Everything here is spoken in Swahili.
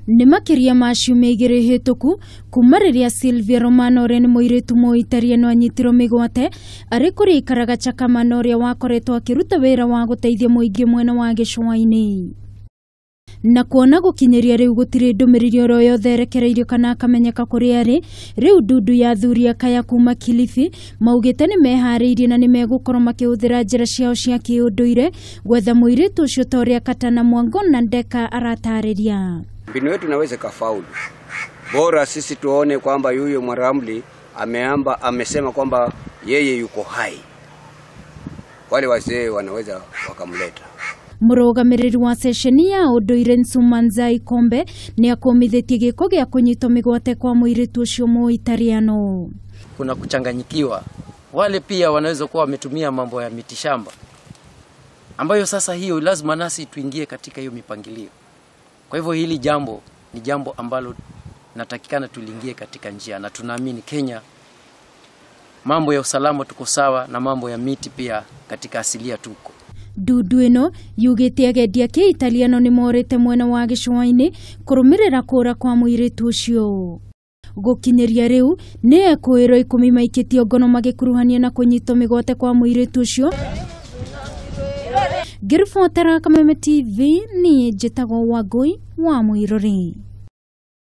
Nĩ makiria ma ciumia igĩrĩ hĩtũku kuma rĩrĩa Sylvia Romano ũrĩa nĩ mũirĩtu Mũitaliano no anyitirwo mĩgwate arĩ kũrĩa aikaraga Chakamana ũrĩa wakoretwo akĩruta wĩra wa gũteithia mũingĩ mwena wa gĩcũa-inĩ. Na kuona gũkinyĩria rĩu gũtirĩ ndũmĩrĩri oro yothe erekereirio kana akamenyeka kũrĩa arĩ, rĩu ndundu ya athuri akaya kuma Kilifi maugĩte nĩ meharĩirie na nĩ megũkorwo makĩhũthĩra njĩra ciao cia kĩũndũire gwetha mũirĩtu ũcio ta ũrĩa Katana Mwangona Ndeka aratarĩria. Mbinu yetu inaweza kafaulu. Bora sisi tuone kwamba yuyo Mwaramli amesema kwamba yeye yuko hai. Wale wazee wanaweza wakamleta. Mũrũgamĩrĩri wa ceceni ya ũndũire Nsumanzai Kombe nĩ akomithitie gĩko gĩa kũnyitwo mĩgwate kwa mũirĩtu ũcio Mũitaliano. Kuna kuchanganyikiwa. Wale pia wanaweza kuwa wametumia mambo ya mitishamba, ambayo sasa hiyo lazima nasi tuingie katika hiyo mipangilio. Kwa hivyo hili jambo ni jambo ambalo natakikana tuliingie katika njia, na tunaamini Kenya mambo ya usalama tuko sawa na mambo ya miti pia katika asilia tuko. Dudu ĩno yugĩte agendi a Kĩitaliano nĩ morĩte mwena wa gĩcũa-inĩ kũrũmĩrĩra kũra kwa mũirĩtu ũcio. Gũkinyĩria rĩu nĩ ekũĩrwo 10 maikĩtio ngono magĩkuruhania na kũnyitwo mĩgwate kwa mũirĩtu ũcio. Ngĩribotera Kameme TV, niĩ njĩtagwo Wangui wa Mũirũri.